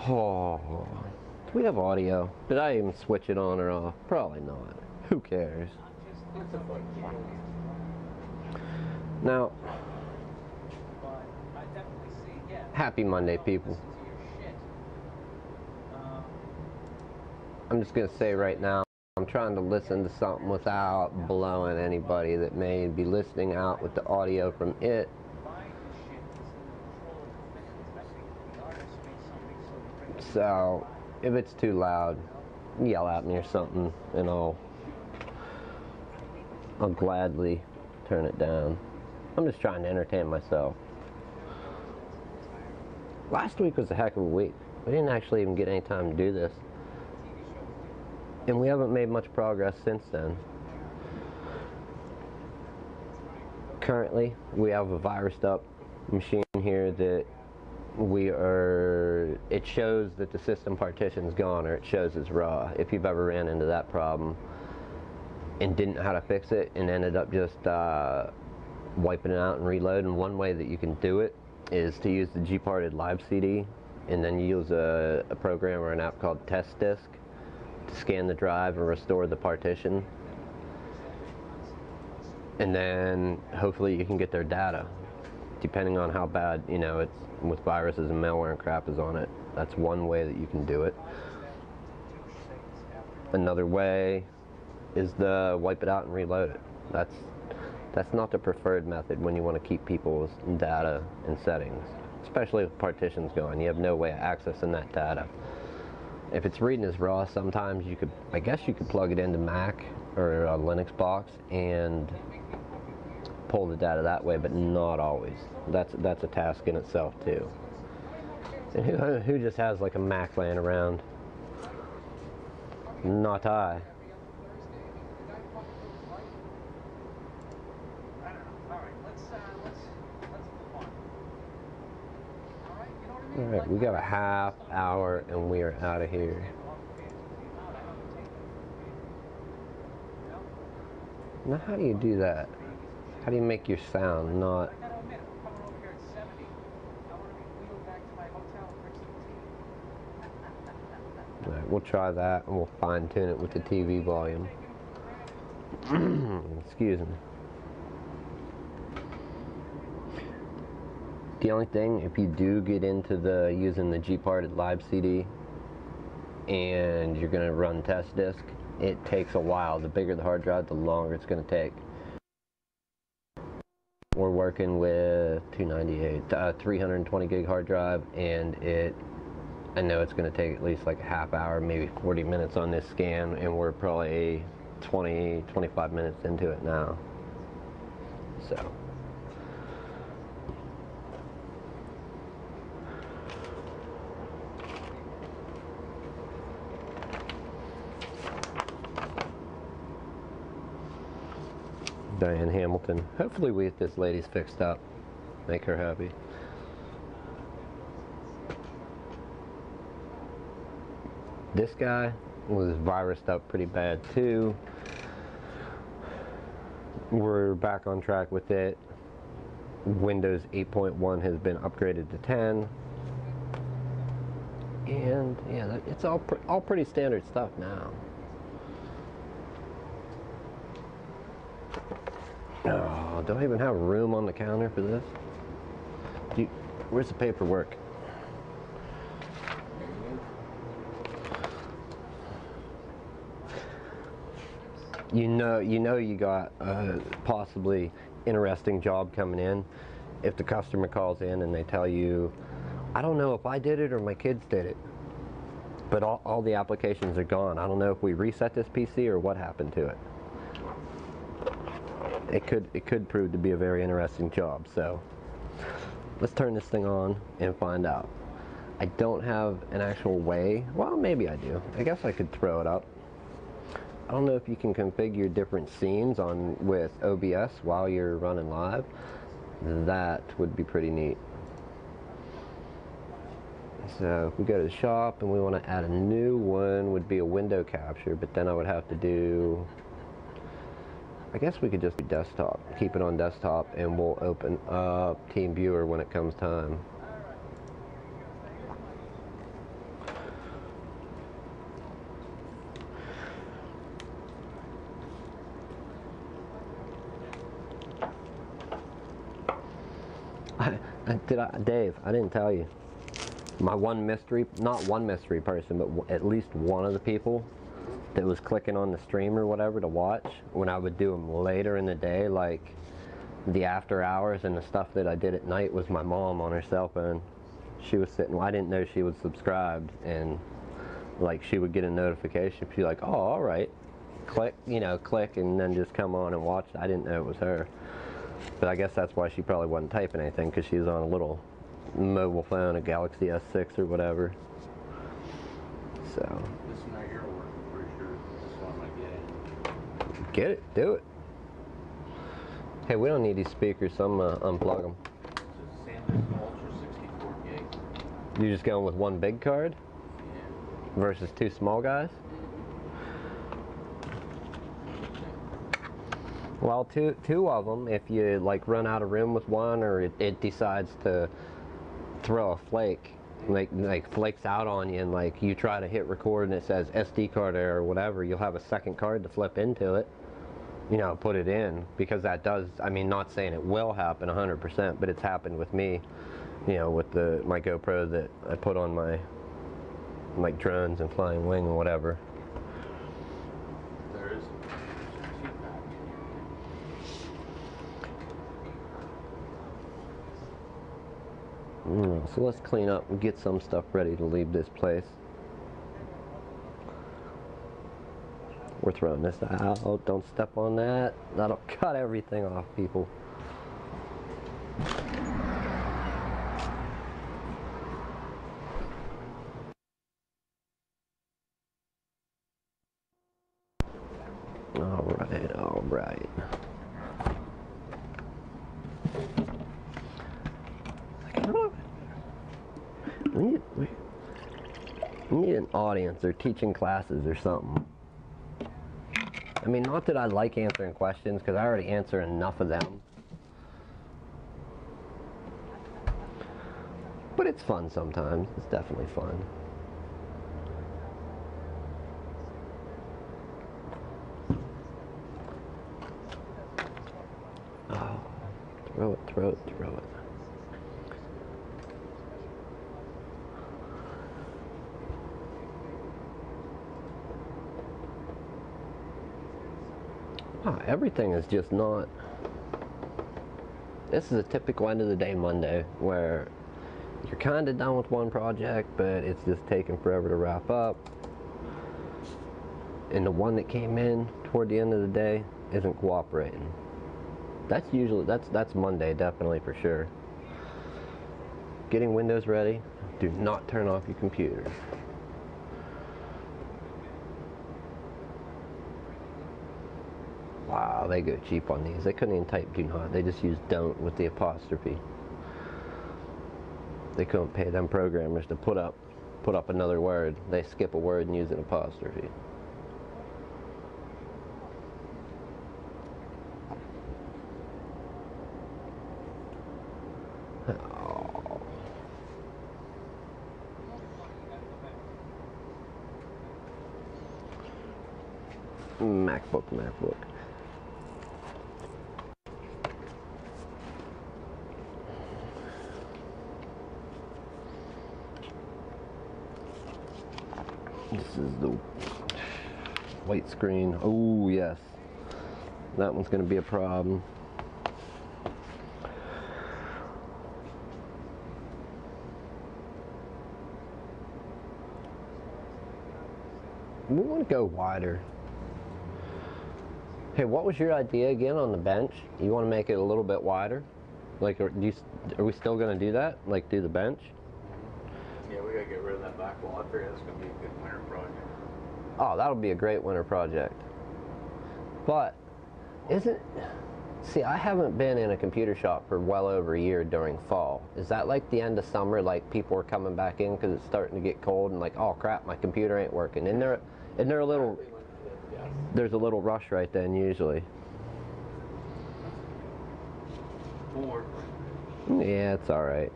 Oh, do we have audio? Did I even switch it on or off? Probably not. Who cares? Now, happy Monday, people. I'm just going to say right now, I'm trying to listen to something without blowing anybody that may be listening out with the audio from it. So, if it's too loud, yell at me or something, and I'll gladly turn it down. I'm just trying to entertain myself. Last week was a heck of a week. We didn't actually even get any time to do this. And we haven't made much progress since then. Currently, we have a virused up machine here that it shows that the system partition's gone, or it shows it's raw. If you've ever ran into that problem and didn't know how to fix it and ended up just wiping it out and reloading, one way that you can do it is to use the Gparted Live CD, and then you use a program or an app called Test Disk to scan the drive and restore the partition, and then hopefully you can get their data, depending on how bad, it's with viruses and malware and crap is on it. That's one way that you can do it. Another way is to wipe it out and reload it. That's not the preferred method when you want to keep people's data and settings, especially if partition's gone. You have no way of accessing that data. If it's reading as raw, sometimes I guess you could plug it into Mac or a Linux box and pull the data that way, but not always. That's a task in itself too. And who just has like a Mac laying around? Not I. Alright, we got a half hour and we are out of here. Now how do you do that? How do you make your sound not... Alright, we'll try that and we'll fine tune it with the TV volume. Excuse me. The only thing, if you do get into using the Gparted Live CD and you're going to run Test Disk, it takes a while. The bigger the hard drive, the longer it's going to take. We're working with 320 gig hard drive, and I know it's going to take at least like a half hour, maybe 40 minutes on this scan, and we're probably 25 minutes into it now. So. Diane Hamilton. Hopefully we get this lady's fixed up. Make her happy. This guy was virused up pretty bad too. We're back on track with it. Windows 8.1 has been upgraded to 10. And yeah, it's all pretty standard stuff now. Oh, do I even have room on the counter for this? Where's the paperwork? You know you got a possibly interesting job coming in if the customer calls in and they tell you, I don't know if I did it or my kids did it, but all the applications are gone. I don't know if we reset this PC or what happened to it. It could prove to be a very interesting job, so let's turn this thing on and find out. I don't have an actual way. Well, maybe I do. I guess I could throw it up. I don't know if you can configure different scenes with OBS while you're running live. That would be pretty neat. So if we go to the shop and we want to add a new one, would be a window capture, but then I would have to do, I guess we could just do desktop, keep it on desktop, and we'll open up TeamViewer when it comes time. Dave, I didn't tell you. My one mystery, not one mystery person, but at least one of the people that was clicking on the stream or whatever to watch, when I would do them later in the day, like the after hours and the stuff that I did at night, was my mom on her cell phone. She was sitting, well, I didn't know she was subscribed, and like she would get a notification. She'd be like, oh, all right, click, you know, click, and then just come on and watch. I didn't know it was her. But I guess that's why she probably wasn't typing anything, because she was on a little mobile phone, a Galaxy S6 or whatever. So. This one right here will work, I'm pretty sure. This one might get it. Get it, do it. Hey, we don't need these speakers, so I'm gonna unplug them. This is SanDisk Ultra 64 gig. You just going with one big card Yeah. versus two small guys? Well, two of them, if you like run out of room with one, or it decides to throw a flake, like flakes out on you, and like you try to hit record and it says SD card error or whatever, you'll have a second card to flip into it, you know, put it in, because that does, I mean, not saying it will happen 100%, but it's happened with me, you know, with my GoPro that I put on my like drones and flying wing or whatever. There is So let's clean up and get some stuff ready to leave this place. We're throwing this out. Don't step on that. That'll cut everything off, people. All right, all right. We need an audience or teaching classes or something. I mean, not that I like answering questions, because I already answer enough of them. But it's fun sometimes. It's definitely fun. Oh, throw it, throw it, throw it. Wow, everything is just not. This is a typical end of the day Monday where you're kind of done with one project, but it's just taking forever to wrap up. And the one that came in toward the end of the day isn't cooperating. That's usually, that's Monday, definitely, for sure. Getting Windows ready. Do not turn off your computer. Wow, they go cheap on these. They couldn't even type do not. They just used don't with the apostrophe. They couldn't pay them programmers to put up another word. They skip a word and use an apostrophe. Oh. MacBook. This is the white screen. Oh, yes. That one's going to be a problem. We want to go wider. Hey, what was your idea again on the bench? You want to make it a little bit wider? Like, are we still going to do that? Like, do the bench? Yeah, we gotta get rid of that back wall. I figure that's gonna be a good winter project. Oh, that'll be a great winter project. But, see, I haven't been in a computer shop for well over a year during fall. Is that like the end of summer, like people are coming back in because it's starting to get cold and like, oh crap, my computer ain't working? Isn't there a little, there's a little rush right then usually. Or Yeah, it's all right.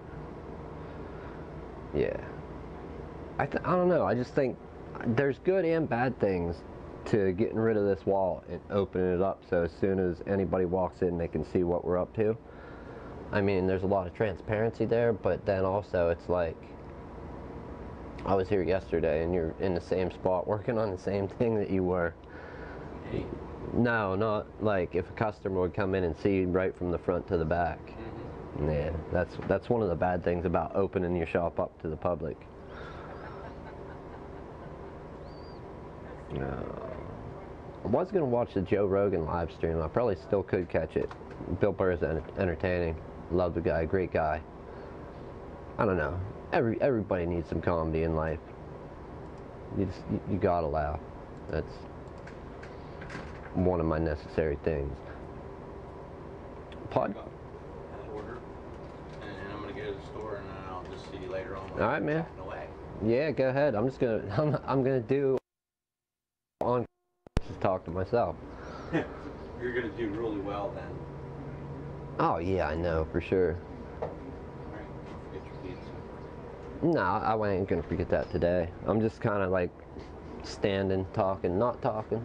Yeah. I don't know. I just think there's good and bad things to getting rid of this wall and opening it up so as soon as anybody walks in they can see what we're up to. I mean, there's a lot of transparency there, but then also it's like, I was here yesterday and you're in the same spot working on the same thing that you were. Hey. No, not like if a customer would come in and see you right from the front to the back. Yeah, that's one of the bad things about opening your shop up to the public. I was going to watch the Joe Rogan live stream. I probably still could catch it. Bill Burr is entertaining. Love the guy, great guy. I don't know. Everybody needs some comedy in life. You gotta laugh. That's one of my necessary things. Order, and I'm gonna go to the store, and then I'll just see you later on. All right, man. Away. Yeah, go ahead. I'm gonna do on just talk to myself. You're gonna do really well then. Oh yeah, I know for sure. Right? Don't forget your pizza. No, I ain't gonna forget that today. I'm just kind of like standing, talking, not talking.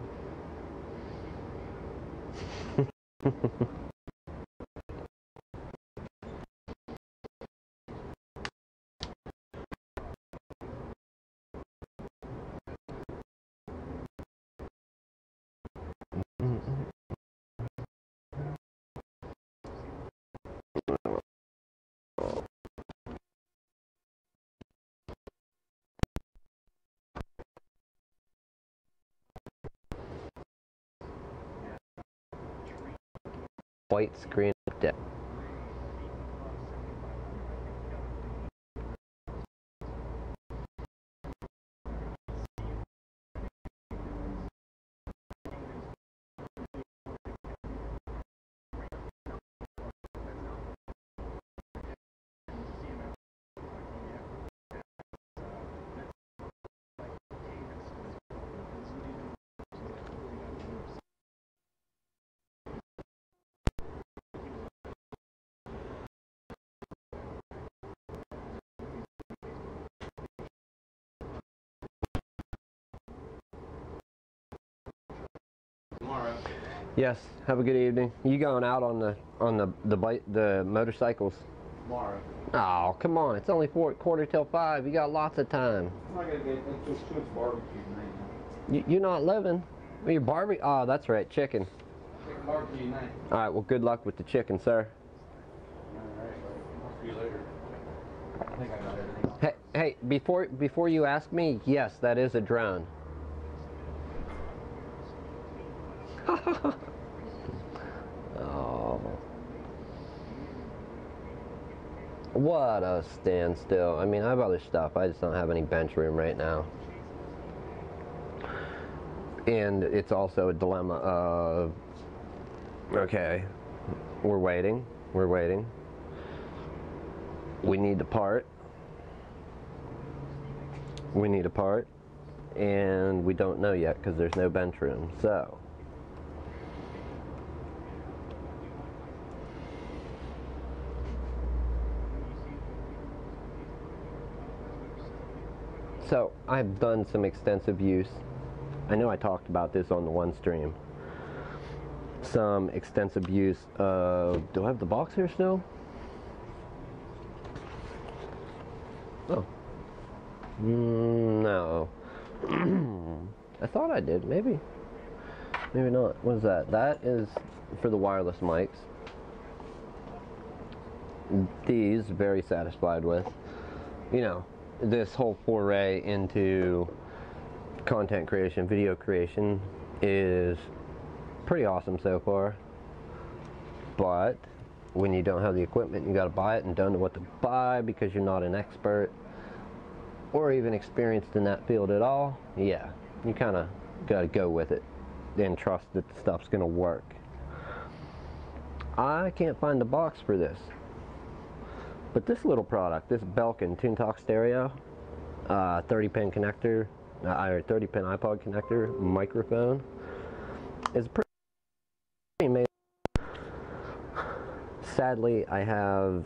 White screen of death. Tomorrow. Yes. Have a good evening. You going out on the motorcycles? Tomorrow. Oh, come on. It's only 4:45. You got lots of time. I'm not gonna get just barbecue night. You're not living. Well, you're barbecue. Oh, that's right. Chicken. Chicken barbecue night. All right. Well, good luck with the chicken, sir. Alright, I'll see you later. I think I got everything. Hey, before you ask me, yes, that is a drone. Oh. What a standstill. I mean, I have other stuff. I just don't have any bench room right now. And it's also a dilemma of, okay, we're waiting. We need the part. And we don't know yet because there's no bench room. So I've done some extensive use. I know I talked about this on the one stream. Some extensive use of, do I have the box here still? Oh. No. I thought I did, maybe. Maybe not. What is that? That is for the wireless mics. These, very satisfied with. You know, this whole foray into content creation, video creation is pretty awesome so far. But when you don't have the equipment, you gotta buy it and don't know what to buy because you're not an expert or even experienced in that field at all. Yeah, you kind of gotta go with it and trust that the stuff's gonna work. I can't find the box for this. But this little product, this Belkin Toontalk Stereo, 30-pin connector, 30-pin iPod connector microphone, is pretty amazing. Sadly, I have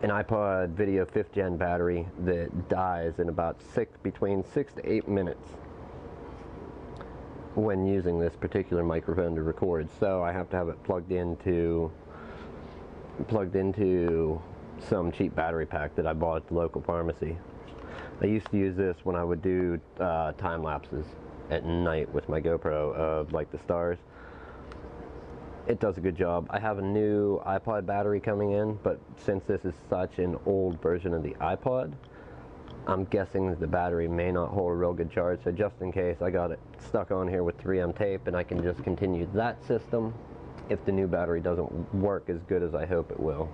an iPod Video 5th Gen battery that dies in about between 6 to 8 minutes when using this particular microphone to record. So I have to have it plugged into plugged into some cheap battery pack that I bought at the local pharmacy. I used to use this when I would do time lapses at night with my GoPro of like the stars. It does a good job. I have a new iPod battery coming in, but since this is such an old version of the iPod, I'm guessing that the battery may not hold a real good charge, so just in case, I got it stuck on here with 3M tape, and I can just continue that system if the new battery doesn't work as good as I hope it will.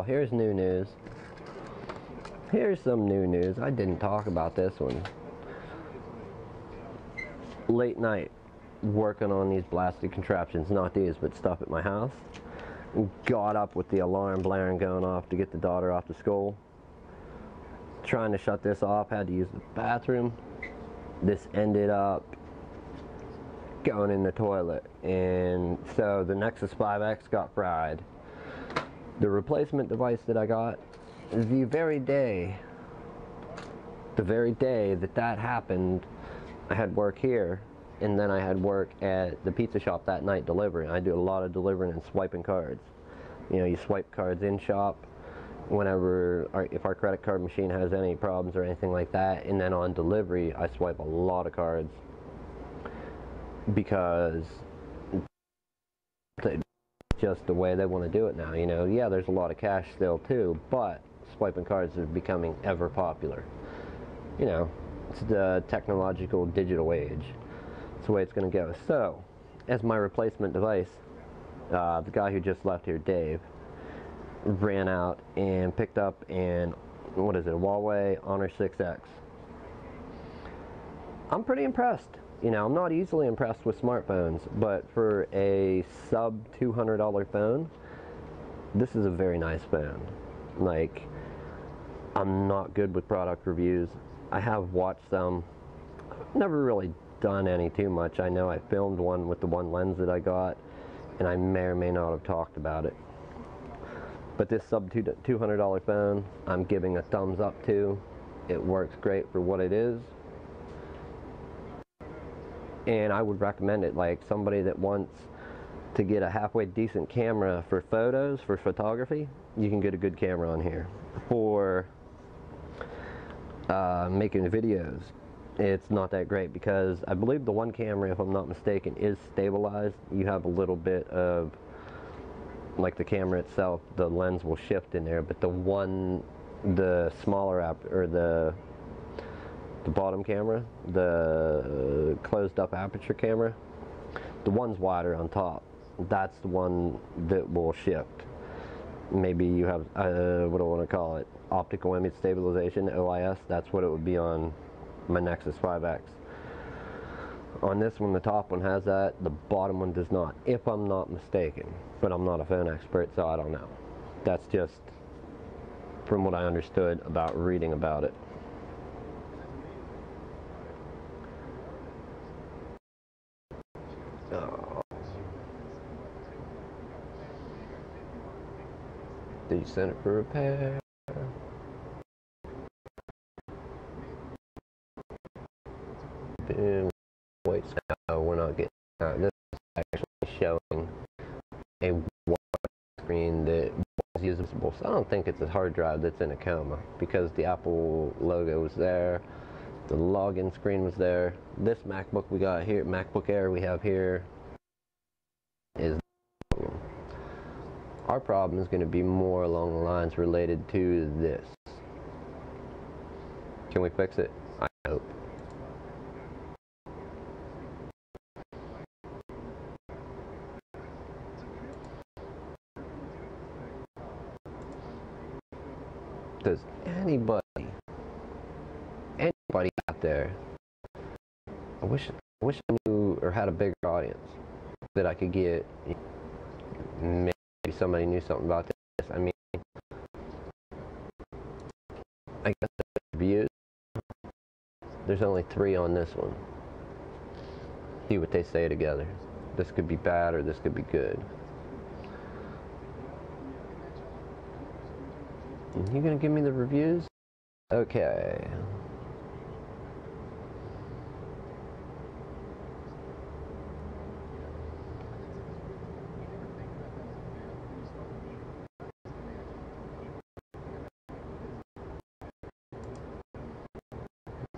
Here's new news. Here's some new news. I didn't talk about this one. Late night, working on these blasted contraptions, not these, but stuff at my house. Got up with the alarm blaring going off to get the daughter off to school. Trying to shut this off, had to use the bathroom. This ended up going in the toilet, and so the Nexus 5X got fried. The replacement device that I got, the very day that happened, I had work here, and then I had work at the pizza shop that night delivering. I do a lot of delivering and swiping cards. You know, you swipe cards in shop whenever, if our credit card machine has any problems or anything like that, and then on delivery, I swipe a lot of cards because it's just the way they want to do it now. You know, yeah, there's a lot of cash still too, but swiping cards is becoming ever popular. You know, it's the technological digital age. It's the way it's going to go. So, as my replacement device, the guy who just left here, Dave, ran out and picked up an, what is it, a Huawei Honor 6X. I'm pretty impressed. You know, I'm not easily impressed with smartphones, but for a sub $200 phone, this is a very nice phone. Like, I'm not good with product reviews. I have watched some. Never really done any too much. I know I filmed one with the one lens that I got, and I may or may not have talked about it. But this sub $200 phone, I'm giving a thumbs up to. It works great for what it is. And I would recommend it, like somebody that wants to get a halfway decent camera for photos, for photography, you can get a good camera on here. For making videos, it's not that great because I believe the one camera, if I'm not mistaken, is stabilized. You have a little bit of, like the camera itself, the lens will shift in there, but the smaller or the bottom camera, the closed up aperture camera, the one's wider on top. That's the one that will shift. Maybe you have, what do I want to call it? Optical image stabilization, OIS. That's what it would be on my Nexus 5X. On this one, the top one has that, the bottom one does not, if I'm not mistaken. But I'm not a phone expert, so I don't know. That's just from what I understood about reading about it. Oh. Did you send it for repair? Boom. Wait, no, we're not getting that. This is actually showing a white screen that was usable. So I don't think it's a hard drive that's in a coma because the Apple logo was there. The login screen was there. This MacBook we got here, MacBook Air we have here, is the problem. Our problem is going to be more along the lines related to this. Can we fix it? I hope. Does anybody out there, I wish I knew or had a bigger audience that I could get, maybe somebody knew something about this. I mean, I guess the reviews, there's only 3 on this one. See what they say together. This could be bad or this could be good. You gonna give me the reviews? Okay.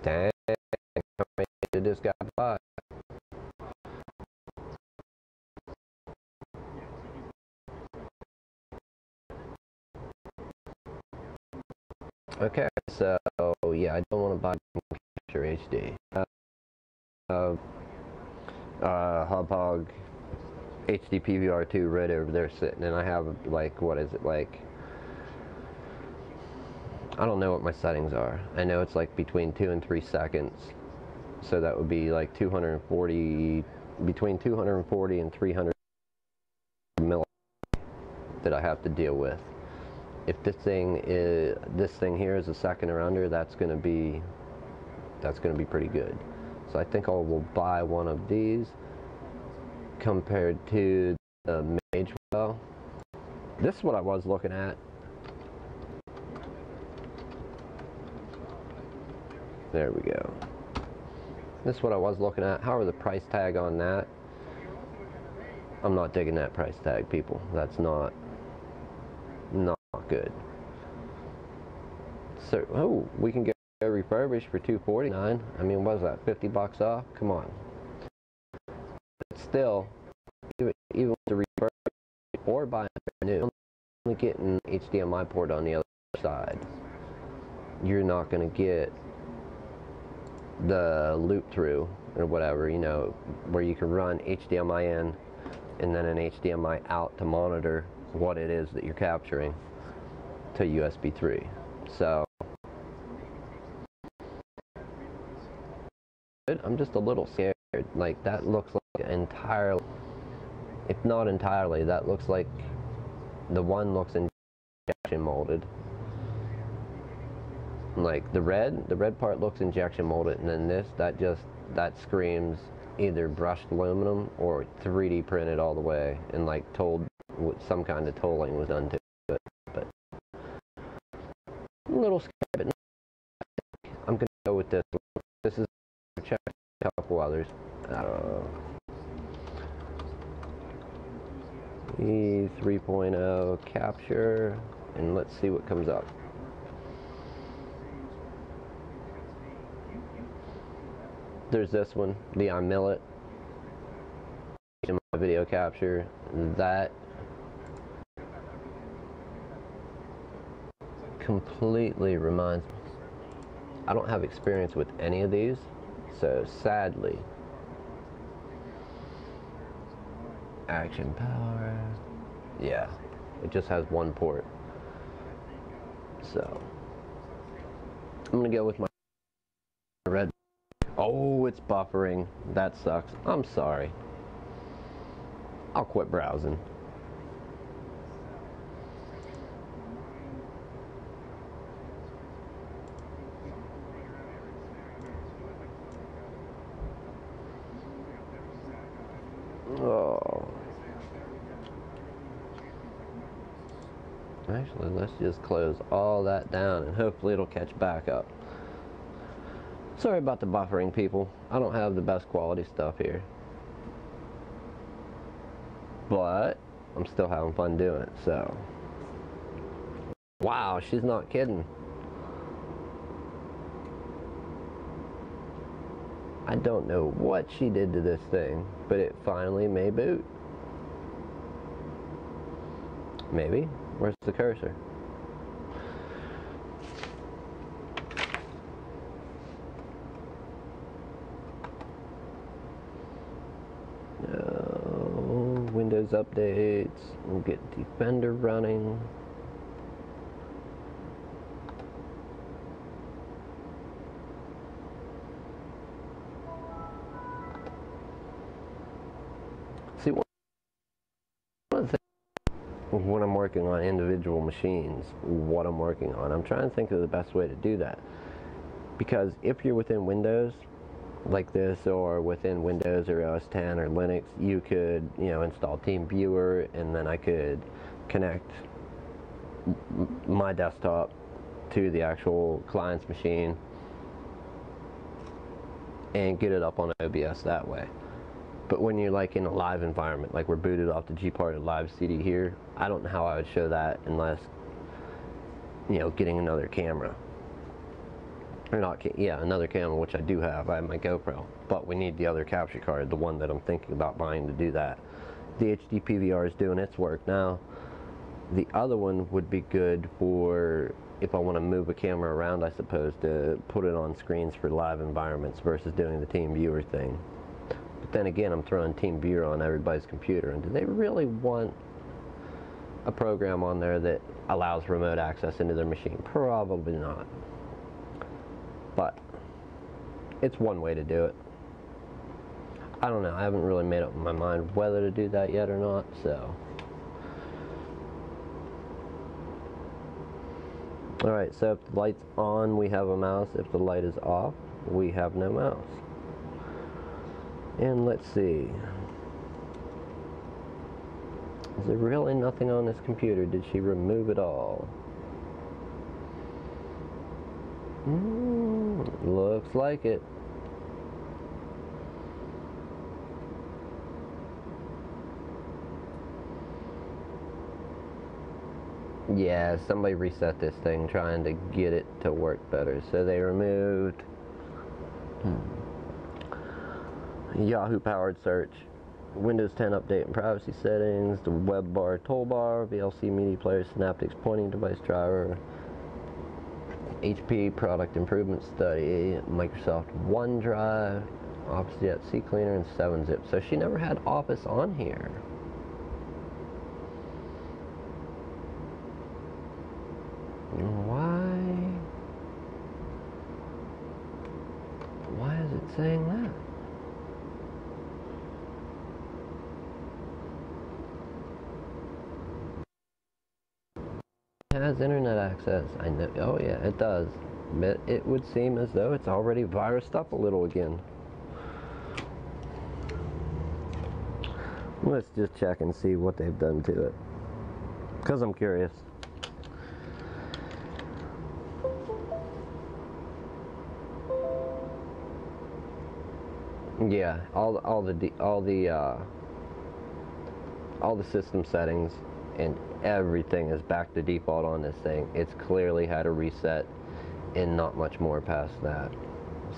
Dang, how many did this guy buy? Okay, so yeah, I don't want to buy Capture HD. Hub HD PVR2 red over there sitting, and I have like, what is it, like, I don't know what my settings are. I know it's like between 2 and 3 seconds, so that would be like 240, between 240 and 300 milliseconds that I have to deal with. If this thing here is a second or under, that's gonna be pretty good. So I think I will buy one of these compared to the Magewell. This is what I was looking at. There we go. This is what I was looking at. However, the price tag on that, I'm not digging that price tag, people. That's not good. So, oh, we can get refurbished for $249. I mean, what was that, 50 bucks off? Come on. But still, even with the refurbished or buying brand new, I'm only getting HDMI port on the other side. You're not going to get the loop through or whatever, you know, where you can run HDMI in and then an HDMI out to monitor what it is that you're capturing to USB 3. So I'm just a little scared. Like, that looks like entirely, if not entirely, that looks like the one looks injection molded. Like the red part looks injection molded, and then that screams either brushed aluminum or 3D printed all the way, and like some kind of tolling was done to it. But I'm a little scared, but I'm gonna go with this one. This is, check a couple others. I don't know. E 3.0 capture, and let's see what comes up. There's this one, the iMillet video capture. That completely reminds me. I don't have experience with any of these, so sadly. Action power. Yeah, it just has one port. So I'm gonna go with my red. Oh, it's buffering. That sucks. I'm sorry. I'll quit browsing. Oh. Actually, let's just close all that down and hopefully it'll catch back up. Sorry about the buffering, people. I don't have the best quality stuff here. But I'm still having fun doing it, so. Wow, she's not kidding. I don't know what she did to this thing, but it finally may boot. Maybe. Where's the cursor? No, Windows updates. We'll get Defender running. See, one of the things when I'm working on individual machines, what I'm working on, I'm trying to think of the best way to do that. Because if you're within Windows, like this, or within Windows or OS 10 or Linux, you could, you know, install TeamViewer, and then I could connect my desktop to the actual client's machine and get it up on OBS that way. But when you're like in a live environment, like we're booted off the Gparted Live CD here, I don't know how I would show that unless, you know, getting another camera. or not, yeah, another camera, which I do have. I have my GoPro, but we need the other capture card, the one that I'm thinking about buying to do that. The HD PVR is doing its work now. The other one would be good for if I want to move a camera around, I suppose, to put it on screens for live environments versus doing the team viewer thing. But then again, I'm throwing team viewer on everybody's computer, and do they really want a program on there that allows remote access into their machine? Probably not. But it's one way to do it. I don't know, I haven't really made up my mind whether to do that yet or not, so. Alright, so if the light's on, we have a mouse. If the light is off, we have no mouse. And let's see. Is there really nothing on this computer? Did she remove it all? Looks like it. Yeah, somebody reset this thing trying to get it to work better. So they removed Yahoo powered search, Windows 10 update and privacy settings, the web bar toolbar, VLC media player, Synaptics pointing device driver, HP product improvement study, Microsoft OneDrive, OfficeJet CCleaner, and 7-zip. So she never had Office on here. Why is it saying that? It has internet access. I know. Oh yeah, it does. But it would seem as though it's already virused up a little again. Let's just check and see what they've done to it, because I'm curious. Yeah, all the system settings and everything is back to default on this thing. It's clearly had a reset and not much more past that.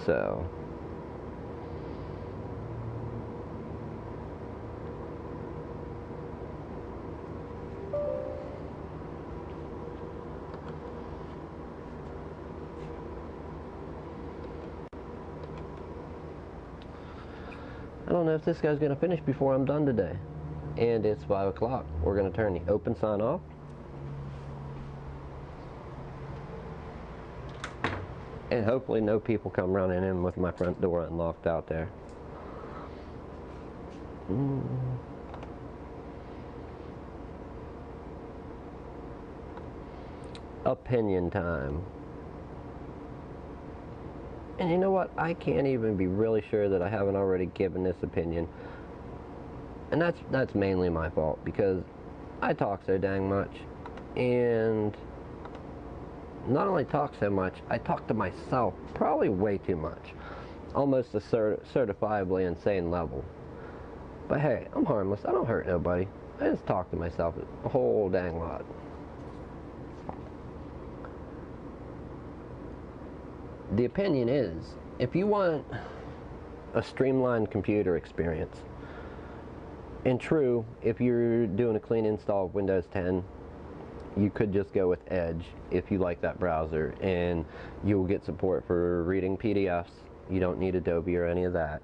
So I don't know if this guy's gonna finish before I'm done today. And it's 5 o'clock. We're gonna turn the open sign off. And hopefully no people come running in with my front door unlocked out there. Opinion time. And you know what? I can't even be really sure that I haven't already given this opinion. And that's mainly my fault, because I talk so dang much. And not only talk so much, I talk to myself probably way too much. Almost a certifiably insane level. But hey, I'm harmless. I don't hurt nobody. I just talk to myself a whole dang lot. The opinion is, if you want a streamlined computer experience, and true, if you're doing a clean install of Windows 10, you could just go with Edge if you like that browser, and you'll get support for reading PDFs. You don't need Adobe or any of that.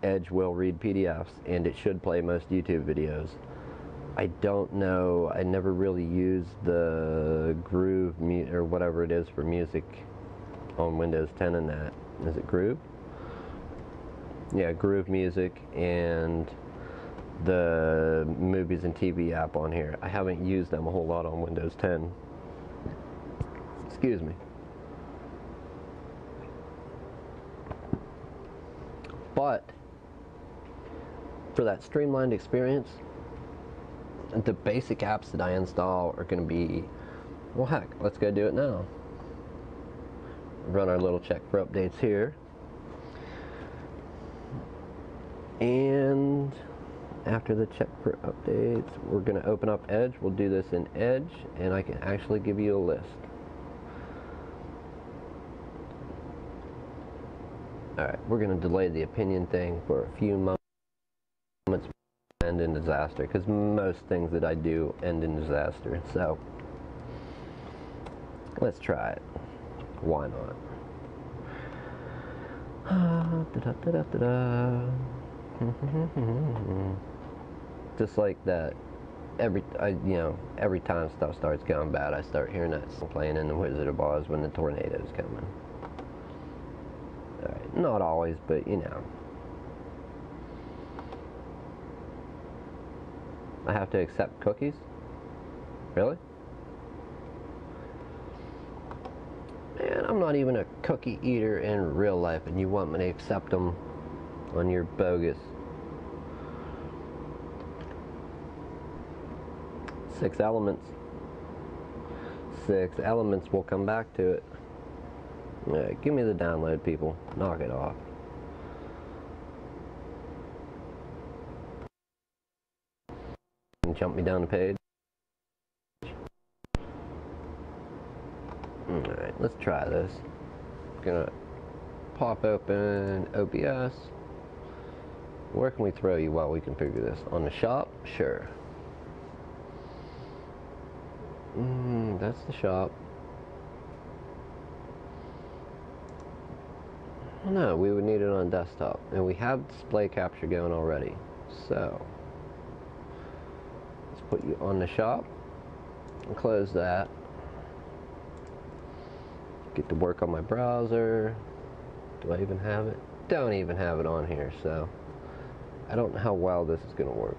Edge will read PDFs, and it should play most YouTube videos. I don't know, I never really used the Groove or whatever it is for music on Windows 10 and that. Is it Groove? Yeah, Groove Music and the movies and TV app on here. I haven't used them a whole lot on Windows 10. Excuse me. But for that streamlined experience, the basic apps that I install are going to be, well heck, let's go do it now. Run our little check for updates here. And after the check for updates, we're going to open up Edge. We'll do this in Edge, and I can actually give you a list. Alright, we're going to delay the opinion thing for a few moments and end in disaster, because most things that I do end in disaster, so let's try it. Why not? Just like that, every time stuff starts going bad, I start hearing that song playing in the Wizard of Oz when the tornado's coming. Alright, not always, but you know. I have to accept cookies? Really? Man, I'm not even a cookie eater in real life, and you want me to accept them on your bogus. 6 elements. 6 elements, we'll come back to it. Yeah, give me the download, people. Knock it off. And jump me down the page. Alright, let's try this. Gonna pop open OBS. Where can we throw you while we configure this? On the shop? Sure. That's the shop. No, we would need it on desktop. And we have display capture going already. So, let's put you on the shop. And close that. Get to work on my browser. Do I even have it? Don't even have it on here, so I don't know how well this is going to work.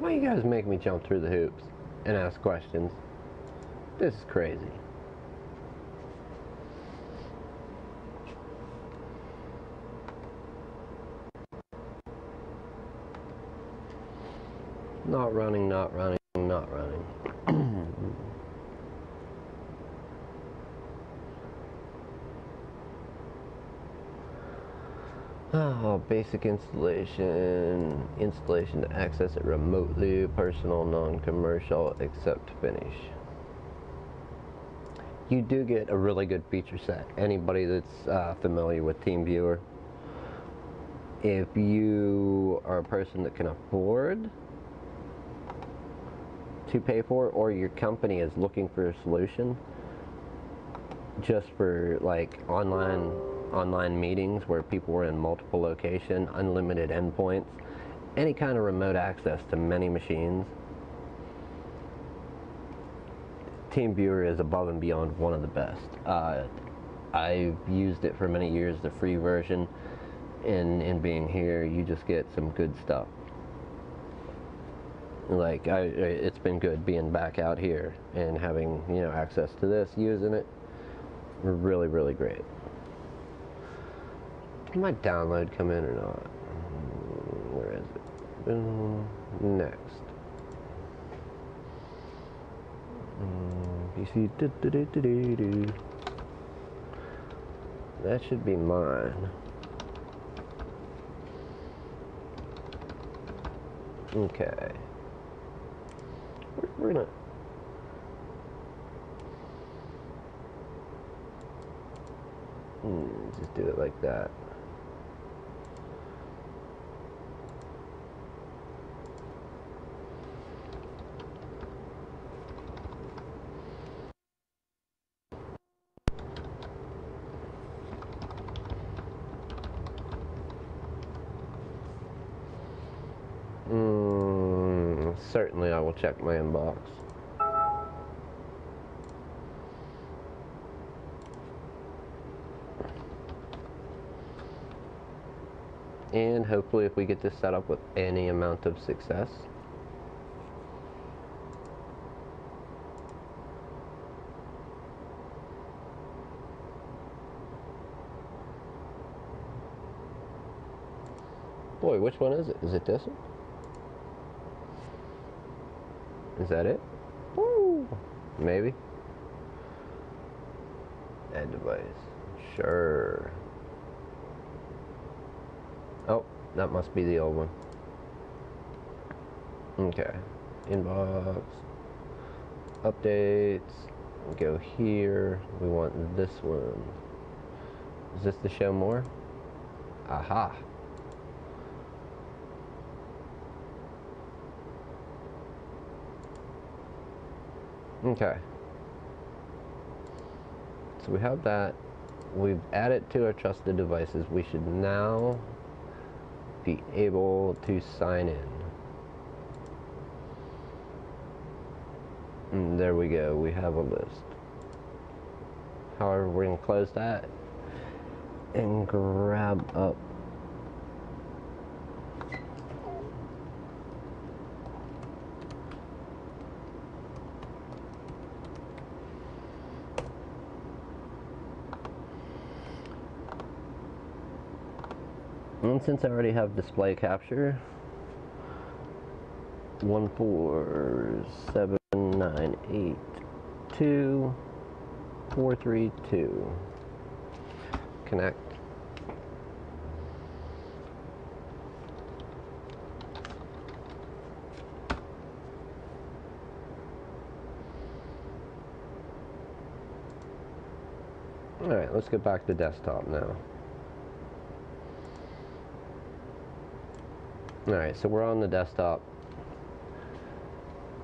Why you guys make me jump through the hoops and ask questions? This is crazy. Not running, not running, not running. Oh, basic installation to access it remotely, personal, non-commercial, except finish. You do get a really good feature set. Anybody that's familiar with TeamViewer, if you are a person that can afford to pay for it, or your company is looking for a solution just for like online meetings where people are in multiple locations, unlimited endpoints, any kind of remote access to many machines, TeamViewer is above and beyond one of the best. I've used it for many years, the free version, and being here, you just get some good stuff. Like, it's been good being back out here and having, access to this, using it. Really, really great. Did my download come in or not? Where is it? Next. PC. That should be mine. Okay. We're gonna. Just do it like that. Certainly I will check my inbox. And hopefully if we get this set up with any amount of success, Boy, which one is it? Is it this one? Is that it? Woo! Maybe. Add device. Sure. Oh, that must be the old one. Okay. Inbox. Updates. Go here. We want this one. Is this the show more? Aha. Okay. So we have that. We've added to our trusted devices. We should now be able to sign in. And there we go. We have a list. However, we're going to close that and grab up and since I already have display capture 147982432 connect. Alright, let's get back to desktop now. Alright, so we're on the desktop.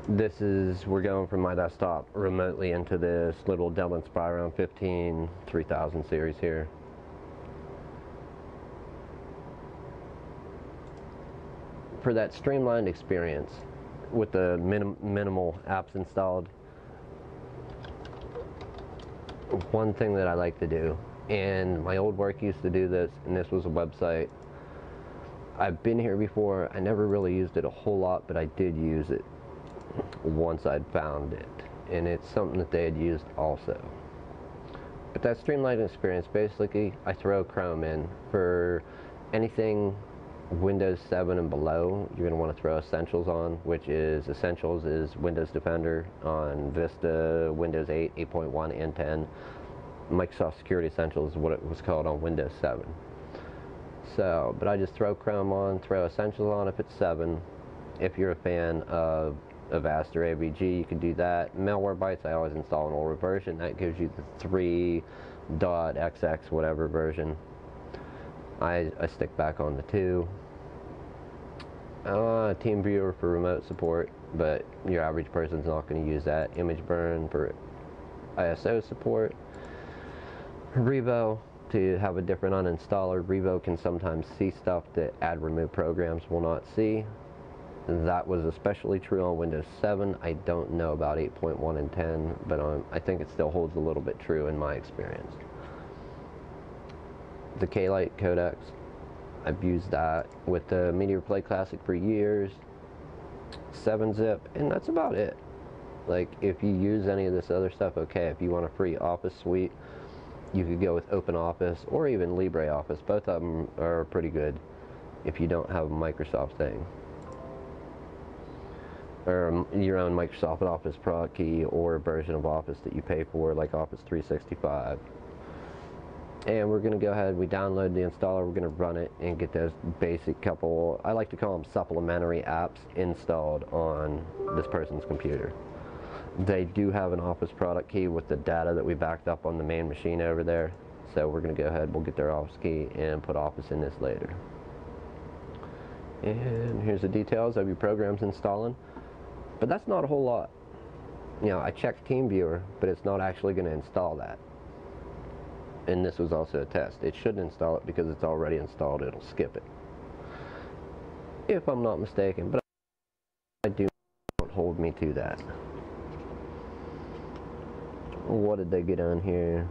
We're going from my desktop remotely into this little Dell Inspiron 15 3000 series here. For that streamlined experience with the minimal apps installed, one thing that I like to do, and my old work used to do this, and this was a website. I've been here before. I never really used it a whole lot, but I did use it once I'd found it, and it's something that they had used also. But that streamlined experience, basically I throw Chrome in. For anything Windows 7 and below, you're going to want to throw Essentials on, which is Essentials is Windows Defender on Vista, Windows 8, 8.1, and 10. Microsoft Security Essentials is what it was called on Windows 7. So, but I just throw Chrome on, throw Essentials on if it's 7. If you're a fan of Avast or AVG, you can do that. Malwarebytes, I always install an older version. That gives you the 3.xx whatever version. I stick back on the 2. TeamViewer for remote support, but your average person's not going to use that. ImageBurn for ISO support. Revo to have a different uninstaller. Revo can sometimes see stuff that add remove programs will not see. That was especially true on Windows 7. I don't know about 8.1 and 10, but I think it still holds a little bit true in my experience. The K-Lite codecs, I've used that with the Meteor Play Classic for years. 7-zip, and that's about it. Like, if you use any of this other stuff, okay. If you want a free Office suite, you could go with OpenOffice or even LibreOffice. Both of them are pretty good if you don't have a Microsoft thing, or your own Microsoft Office product key, or a version of Office that you pay for, like Office 365. And we're going to go ahead, we download the installer, we're going to run it and get those basic couple, I like to call them supplementary apps, installed on this person's computer. They do have an Office product key with the data that we backed up on the main machine over there. So we're going to go ahead, we'll get their Office key and put Office in this later. And here's the details of your programs installing. But that's not a whole lot. You know, I checked TeamViewer, but it's not actually going to install that. And this was also a test. It shouldn't install it because it's already installed. It'll skip it, if I'm not mistaken, but I do not hold me to that. What did they get on here?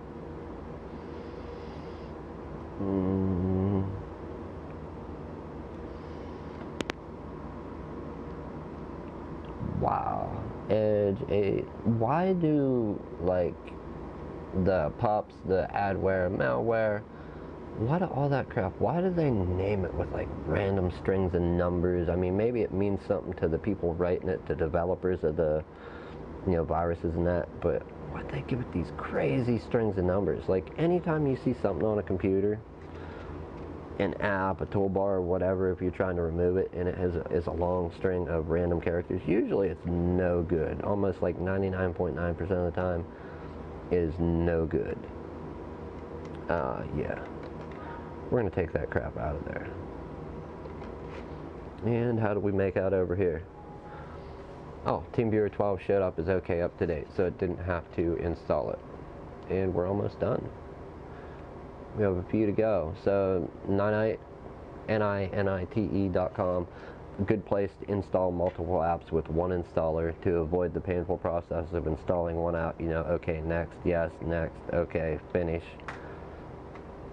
Wow. Edge 8. Why do, like, the pups, the adware, malware, what all that crap? Why do they name it with like random strings and numbers? I mean, maybe it means something to the people writing it, the developers of the, you know, viruses and that, but why'd they give it these crazy strings and numbers? Like, anytime you see something on a computer, an app, a toolbar, or whatever, if you're trying to remove it and it is a long string of random characters, usually it's no good. Almost like 99.9% of the time is no good. Yeah. We're gonna take that crap out of there. And how do we make out over here? Oh, TeamViewer 12 showed up as okay up to date, so it didn't have to install it. And we're almost done. We have a few to go. So Ninite, NINITE.com, a good place to install multiple apps with one installer to avoid the painful process of installing one app. You know, okay, next, yes, next, okay, finish,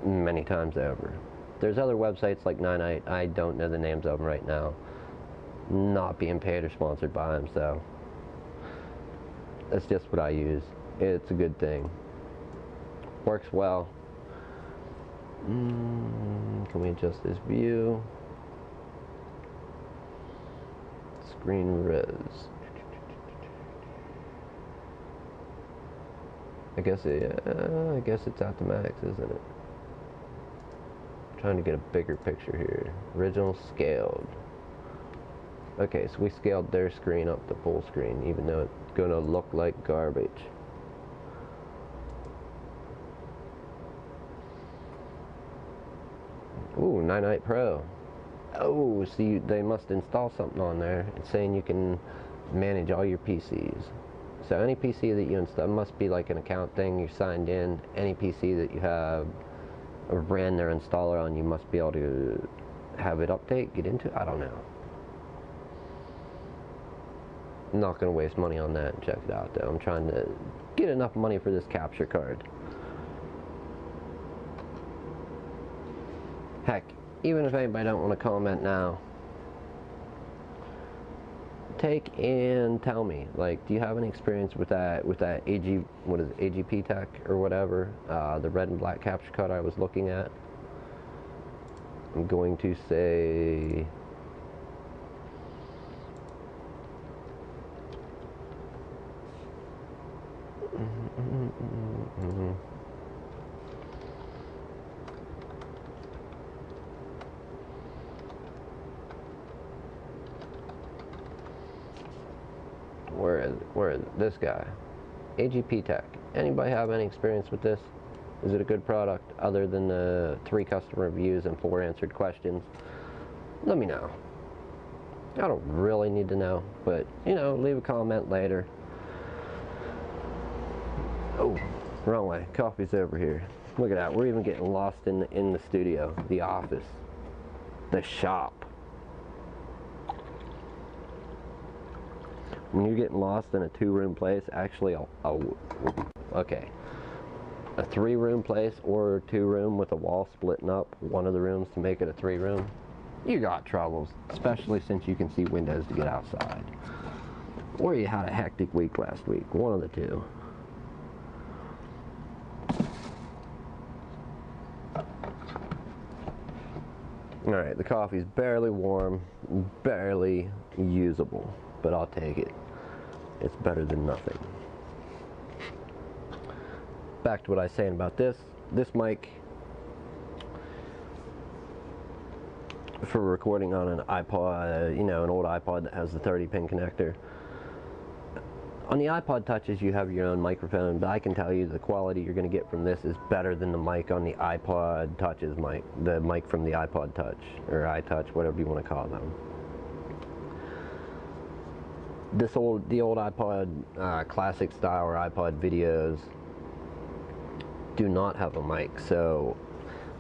many times over. There's other websites like Ninite. I don't know the names of them right now. Not being paid or sponsored by them, so that's just what I use. It's a good thing. Works well. Can we adjust this view? Screen res. I guess it's at the max, isn't it? Trying to get a bigger picture here. Original scaled. Okay, so we scaled their screen up to full screen, even though it's gonna look like garbage. Ooh, Ninite Pro. Oh, see, they must install something on there. It's saying you can manage all your PCs. So any PC that you install, must be like an account thing, you're signed in. Any PC that you have ran their installer on, you must be able to have it update, get into it. I don't know. I'm not going to waste money on that and check it out though. I'm trying to get enough money for this capture card. Heck, even if anybody don't want to comment now, take and tell me, like, do you have any experience with that AGP Tech or whatever, the red and black capture card I was looking at? I'm going to say where is it? This guy, AGP Tech. Anybody have any experience with this? Is it a good product other than the 3 customer reviews and 4 answered questions? Let me know. I don't really need to know, but you know, leave a comment later. Oh, wrong way. Coffee's over here. Look at that. We're even getting lost in the studio, the office, the shop. When you're getting lost in a 2-room place, actually, okay, a 3-room place or 2-room with a wall splitting up one of the rooms to make it a 3-room, you got troubles, especially since you can see windows to get outside. Or you had a hectic week last week, one of the two. Alright, the coffee's barely warm, barely usable, but I'll take it. It's better than nothing. Back to what I was saying about this mic for recording on an iPod, you know, an old iPod that has the 30-pin connector. On the iPod Touches, you have your own microphone, but I can tell you the quality you're going to get from this is better than the mic on the iPod Touches mic, the mic from the iPod Touch, or iTouch, whatever you want to call them. The old iPod classic style or iPod videos do not have a mic, so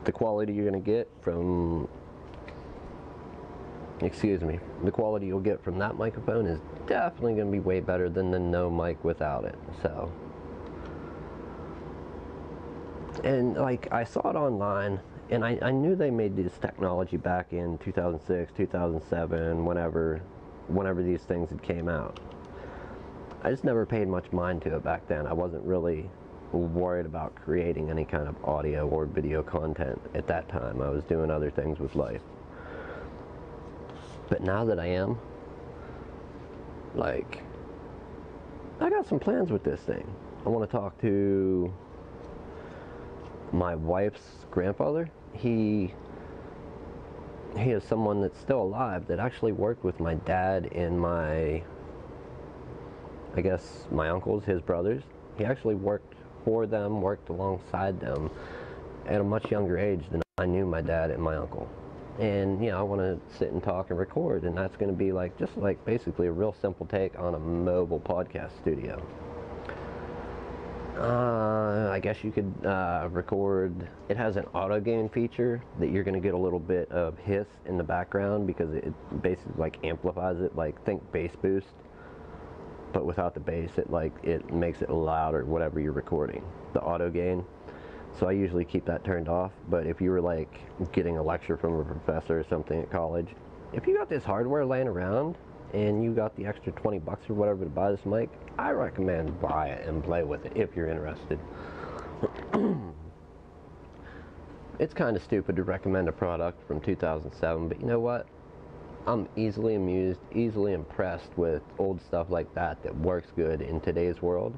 the quality you're going to get from, the quality you'll get from that microphone is definitely going to be way better than the no mic without it. So, and like, I saw it online, and I knew they made this technology back in 2006, 2007, whenever these things had came out. I just never paid much mind to it back then. I wasn't really worried about creating any kind of audio or video content at that time. I was doing other things with life. But now that I am, like, I got some plans with this thing. I want to talk to my wife's grandfather. He is someone that's still alive that actually worked with my dad and my uncles, his brothers. He actually worked for them, worked alongside them at a much younger age than I knew my dad and my uncle. And I want to sit and talk and record, and that's going to be just basically a real simple take on a mobile podcast studio. I guess you could record. It has an auto gain feature that you're going to get a little bit of hiss in the background because it basically amplifies it, think bass boost, but without the bass. It makes it louder, whatever you're recording, the auto gain. So I usually keep that turned off. But if you were getting a lecture from a professor or something at college, if you got this hardware laying around and you got the extra $20 or whatever to buy this mic, I recommend buy it and play with it if you're interested. It's kind of stupid to recommend a product from 2007, but you know what? I'm easily amused, easily impressed with old stuff like that works good in today's world.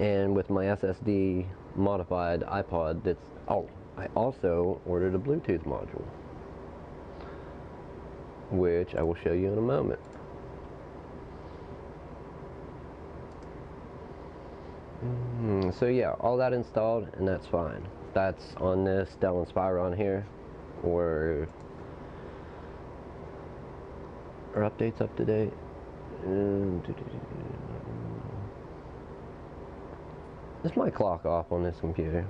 And with my SSD modified iPod, I also ordered a Bluetooth module, which I will show you in a moment. So yeah, all that installed, and that's fine. That's on this Dell Inspiron here, or are updates up to date? Is my clock off on this computer?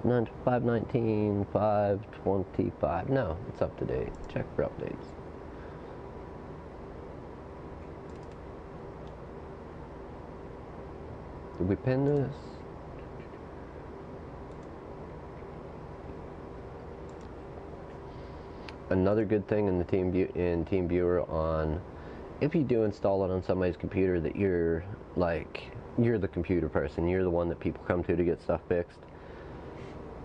519, 525. No, it's up to date. Check for updates. Did we pin this? Another good thing in the TeamViewer on, if you do install it on somebody's computer that you're the computer person, you're the one that people come to get stuff fixed,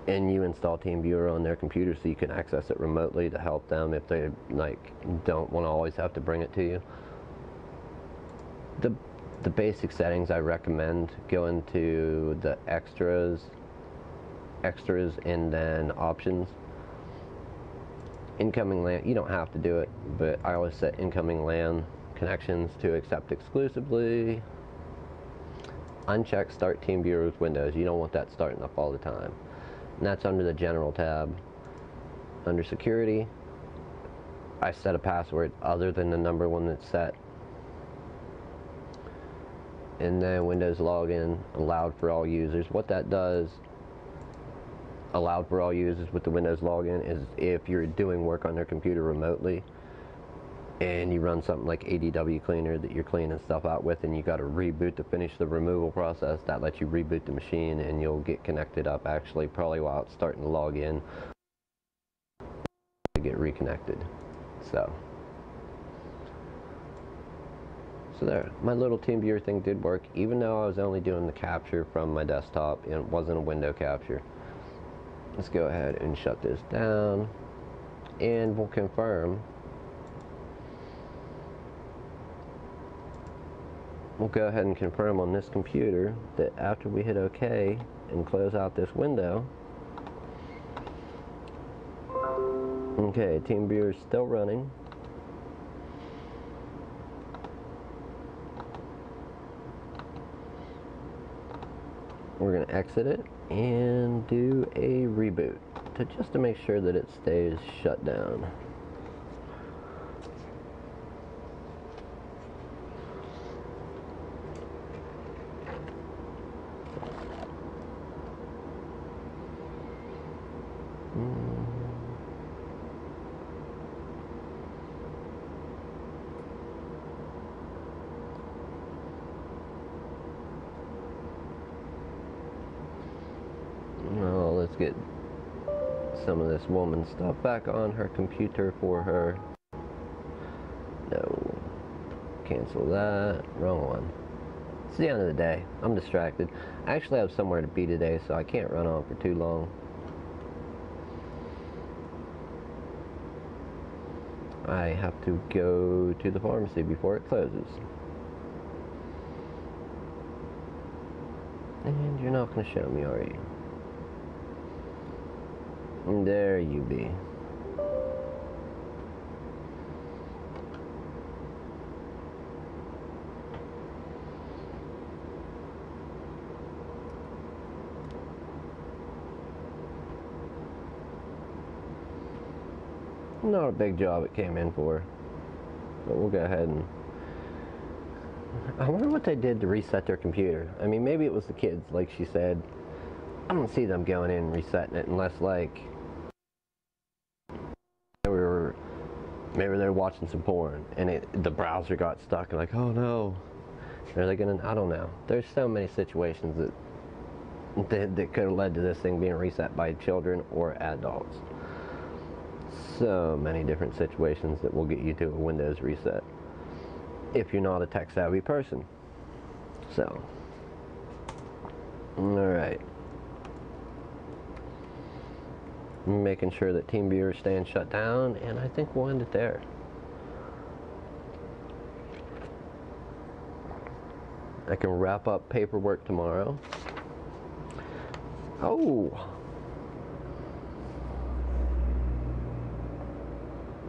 and you install TeamViewer on their computer so you can access it remotely to help them if they don't want to always have to bring it to you. The basic settings I recommend, go into the extras and then options. Incoming LAN, you don't have to do it, but I always set incoming LAN connections to accept exclusively. Uncheck start TeamViewer with Windows. You don't want that starting up all the time. And that's under the General tab. Under Security, I set a password other than the number one that's set. And then Windows Login, allowed for all users. What that does, allowed for all users with the Windows Login, is if you're doing work on their computer remotely and you run something like ADW Cleaner that you're cleaning stuff out with, and you got to reboot to finish the removal process, that lets you reboot the machine and you'll get connected up actually probably while it's starting to log in to get reconnected. So there, my little TeamViewer thing did work, even though I was only doing the capture from my desktop and it wasn't a window capture. Let's go ahead and shut this down, and we'll confirm. We'll go ahead and confirm on this computer that after we hit OK and close out this window, okay, TeamViewer is still running. We're going to exit it and do a reboot just to make sure that it stays shut down. Well, let's get some of this woman's stuff back on her computer for her. No. Cancel that. Wrong one. It's the end of the day. I'm distracted. I actually have somewhere to be today, so I can't run on for too long. I have to go to the pharmacy before it closes. And you're not going to show me, are you? There you be. Not a big job it came in for, but we'll go ahead and... I wonder what they did to reset their computer. I mean, maybe it was the kids, like she said. I don't see them going in and resetting it unless, like, maybe they're watching some porn and the browser got stuck and like, oh no, are they gonna? I don't know. There's so many situations that could have led to this thing being reset by children or adults. So many different situations that will get you to a Windows reset if you're not a tech savvy person. So, alright. Making sure that TeamViewer is staying shut down, and I think we'll end it there. I can wrap up paperwork tomorrow. Oh!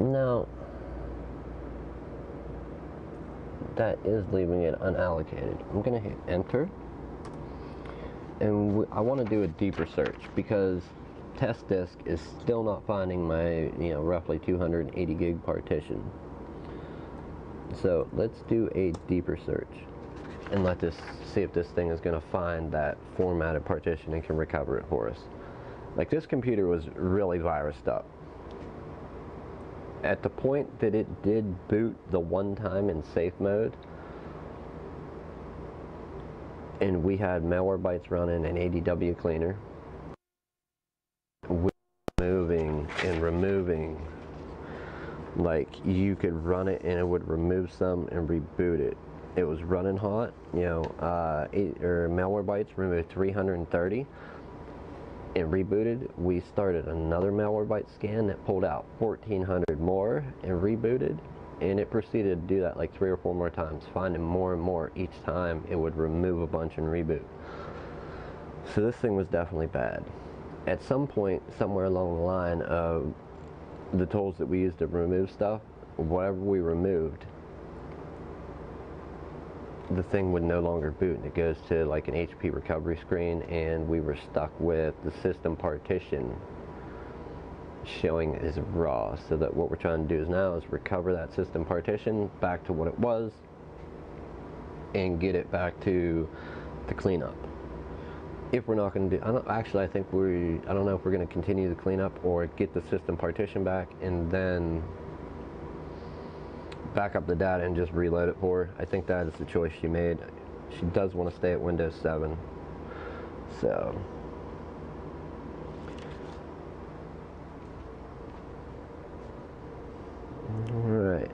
Now, that is leaving it unallocated. I'm going to hit enter. And I want to do a deeper search because test disk is still not finding my, roughly 280 gig partition. So let's do a deeper search and see if this thing is going to find that formatted partition and can recover it for us. Like, this computer was really virused up. At the point that it did boot the one time in safe mode, and we had Malwarebytes running and ADW cleaner, we were moving and removing, like, you could run it and it would remove some and reboot it. It was running hot, Malwarebytes removed 330 and rebooted. We started another Malwarebytes scan that pulled out 1,400 more and rebooted, and it proceeded to do that like 3 or 4 more times, finding more and more each time it would remove a bunch and reboot. So this thing was definitely bad. At some point, somewhere along the line of the tools that we used to remove stuff, whatever we removed, the thing would no longer boot, and it goes to like an HP recovery screen, and we were stuck with the system partition showing as raw. So that what we're trying to do is now is recover that system partition back to what it was and get it back to the cleanup. If we're not going to do, I don't know if we're going to continue the cleanup or get the system partition back and then back up the data and just reload it for her. I think that is the choice she made. She does want to stay at Windows 7. So, alright.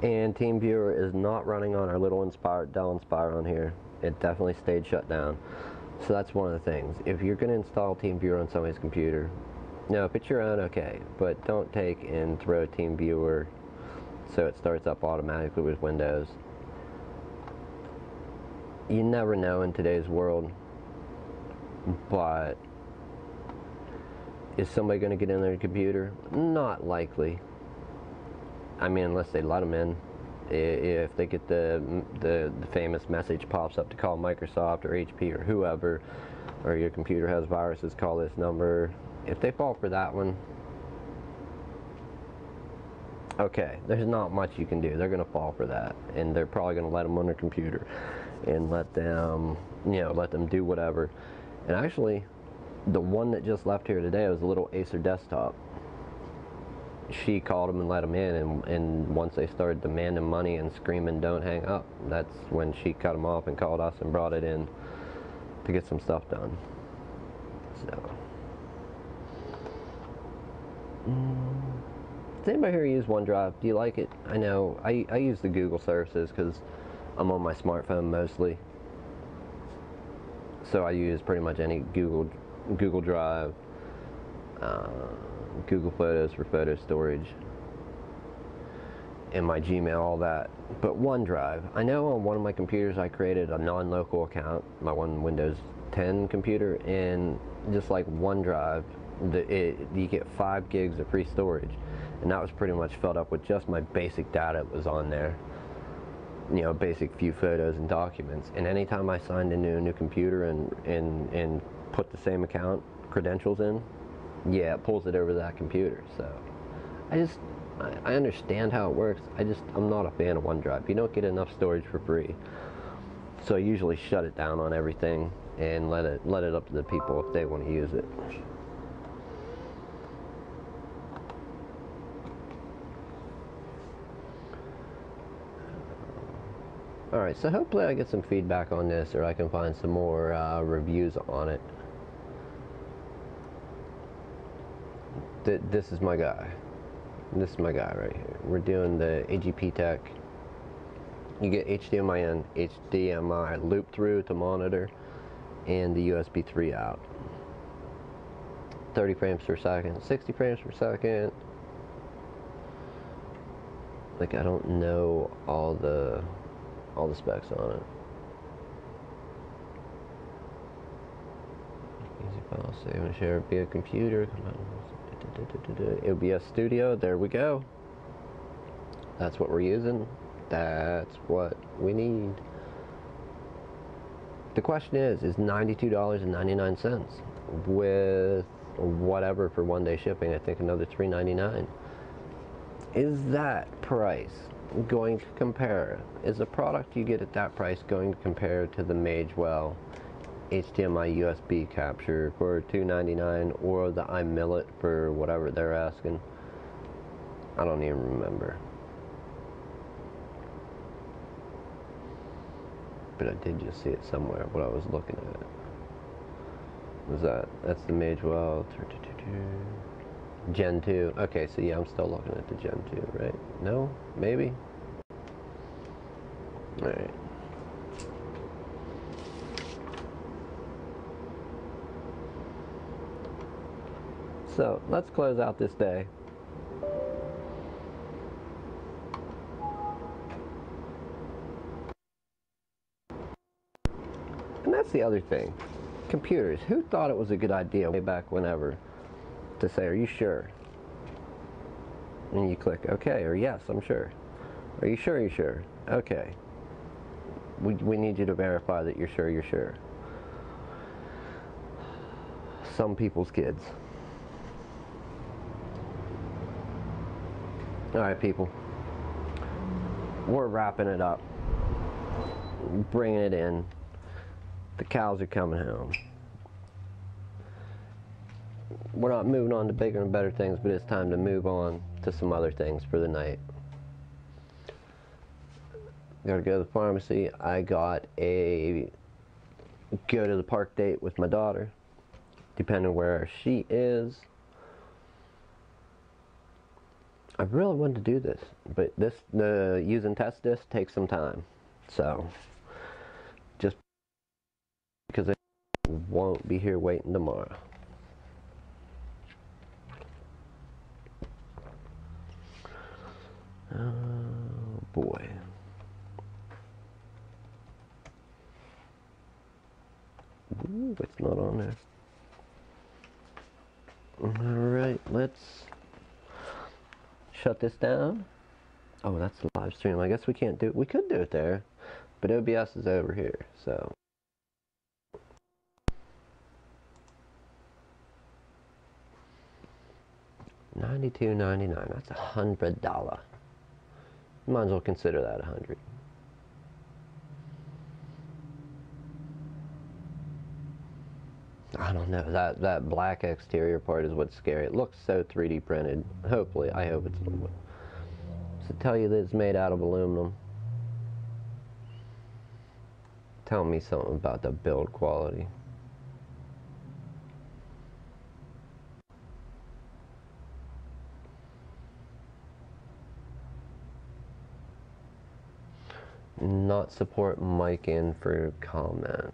And TeamViewer is not running on our little Dell Inspire on here. It definitely stayed shut down. So that's one of the things. If you're going to install TeamViewer on somebody's computer, no, if it's your own, okay, but don't take and throw TeamViewer so it starts up automatically with Windows. You never know in today's world, but is somebody going to get in their computer? Not likely. I mean, unless they let them in. If they get the famous message pops up to call Microsoft or HP or whoever, or your computer has viruses, call this number. If they fall for that one, okay, there's not much you can do. They're going to fall for that, and they're probably going to let them on their computer and let them do whatever. And actually, the one that just left here today was a little Acer desktop. She called them and let them in, and once they started demanding money and screaming, "Don't hang up," that's when she cut them off and called us and brought it in to get some stuff done. So, does anybody here use OneDrive? Do you like it? I know I use the Google services because I'm on my smartphone mostly, so I use pretty much any Google Drive, uh, Google Photos for photo storage, and my Gmail, all that. But OneDrive, I know on one of my computers I created a non-local account, my one Windows 10 computer, and just like OneDrive, you get 5 gigs of free storage, and that was pretty much filled up with just my basic data that was on there. You know, basic few photos and documents. And anytime I signed into a new computer and put the same account credentials in, yeah, it pulls it over to that computer. So I understand how it works. I'm not a fan of OneDrive. You don't get enough storage for free. So I usually shut it down on everything and let it up to the people if they want to use it. Alright, so hopefully I get some feedback on this, or I can find some more reviews on it. This is my guy. This is my guy right here. We're doing the AGP Tech. You get HDMI in, HDMI loop through to monitor, and the USB 3 out. 30 frames per second, 60 frames per second. Like, I don't know all the specs on it. Easy file save and share via computer. OBS Studio, there we go. That's what we're using. That's what we need. The question is $92.99 with whatever for one-day shipping. I think another $3.99. Is that price going to compare? Is the product you get at that price going to compare to the Magewell HDMI USB capture for $2.99 or the iMillet for whatever they're asking? I don't even remember. But I did just see it somewhere, what I was looking at. That's the Magewell Gen 2. Okay, so yeah, I'm still looking at the Gen 2, right? No? Maybe? Alright. So, let's close out this day. And that's the other thing. Computers. Who thought it was a good idea way back whenever to say, are you sure? And you click OK or yes, I'm sure. Are you sure you're sure? Okay. We need you to verify that you're sure. Some people's kids. Alright, people. We're wrapping it up. Bringing it in. The cows are coming home. We're not moving on to bigger and better things, but it's time to move on to some other things for the night. Gotta go to the pharmacy. I got a go to the park date with my daughter, depending on where she is. I really wanted to do this, but using test disc takes some time. So, just because I won't be here waiting tomorrow. Oh boy. Ooh, it's not on there. Alright, let's shut this down. Oh, that's the live stream. I guess we can't do it. We could do it there, but OBS is over here, so. $92.99. That's $100. Might as well consider that $100. I don't know. That black exterior part is what's scary. It looks so 3D printed. Hopefully, I hope it's a little bit. So tell you that it's made out of aluminum. Tell me something about the build quality. Not support mic in for comment.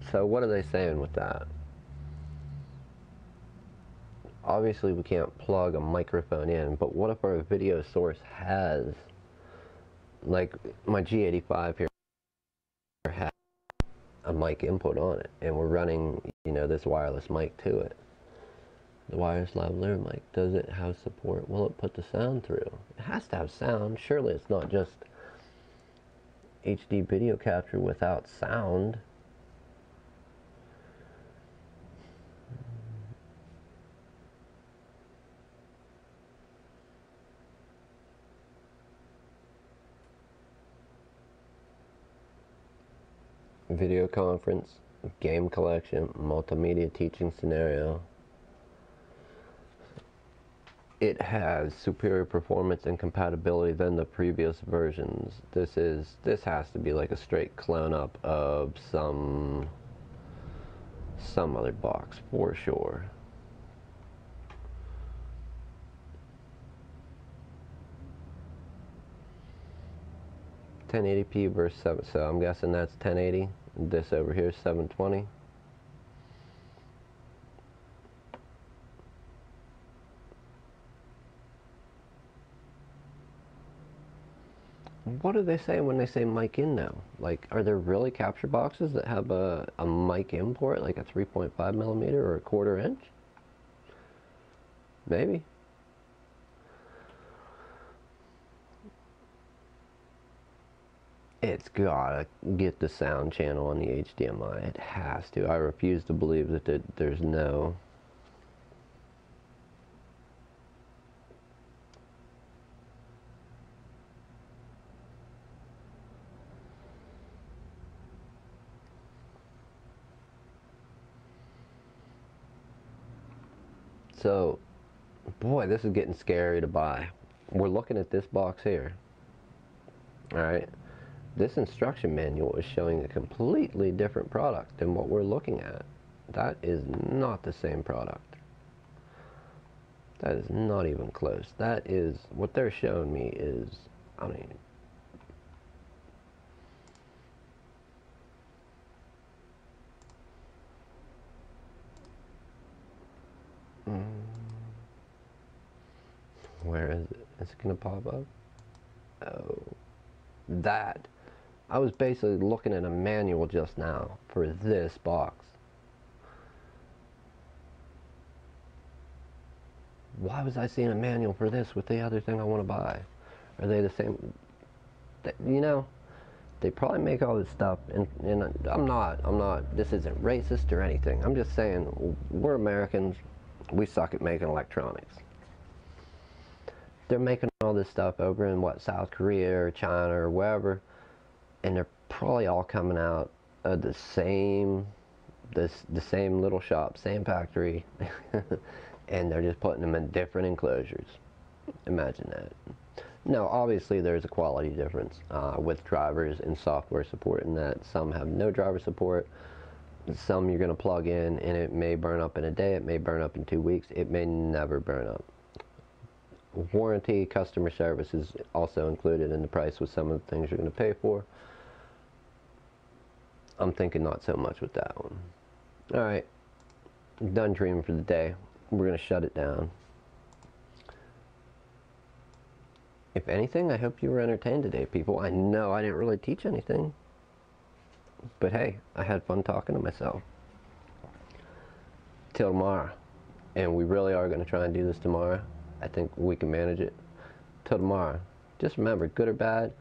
So what are they saying with that? Obviously we can't plug a microphone in, but what if our video source has, like my G85 here has a mic input on it, and we're running, you know, this wireless mic to it. The wireless lavalier mic, does it have support? Will it put the sound through? It has to have sound. Surely it's not just HD video capture without sound. Video conference, game collection, multimedia teaching scenario. It has superior performance and compatibility than the previous versions. This has to be like a straight clone up of some other box for sure. $1080p versus 7, so I'm guessing that's 1080. This over here is 720. What do they say when they say mic in now? Like, are there really capture boxes that have a mic in port, like a 3.5 millimeter or a 1/4 inch? Maybe. It's gotta get the sound channel on the HDMI. It has to. I refuse to believe that there's no. So, boy, this is getting scary to buy. We're looking at this box here. Alright. This instruction manual is showing a completely different product than what we're looking at. That is not the same product. That is not even close. That is, what they're showing me is, I mean, where is it? Is it gonna pop up? Oh, that. I was basically looking at a manual just now for this box. Why was I seeing a manual for this with the other thing I want to buy? Are they the same? You know, they probably make all this stuff, and I'm not, this isn't racist or anything. I'm just saying, we're Americans, we suck at making electronics. They're making all this stuff over in, what, South Korea or China or wherever, and they're probably all coming out of the same little shop, same factory, and they're just putting them in different enclosures. Imagine that. Now, obviously, there's a quality difference with drivers and software support, in that some have no driver support, some you're going to plug in, and it may burn up in a day, it may burn up in 2 weeks, it may never burn up. Warranty, customer service is also included in the price with some of the things you're going to pay for. I'm thinking not so much with that one. Alright, done dreaming for the day. We're going to shut it down. If anything, I hope you were entertained today, people. I know I didn't really teach anything, but hey, I had fun talking to myself. Till tomorrow. And we really are going to try and do this tomorrow. I think we can manage it. Till tomorrow. Just remember, good or bad,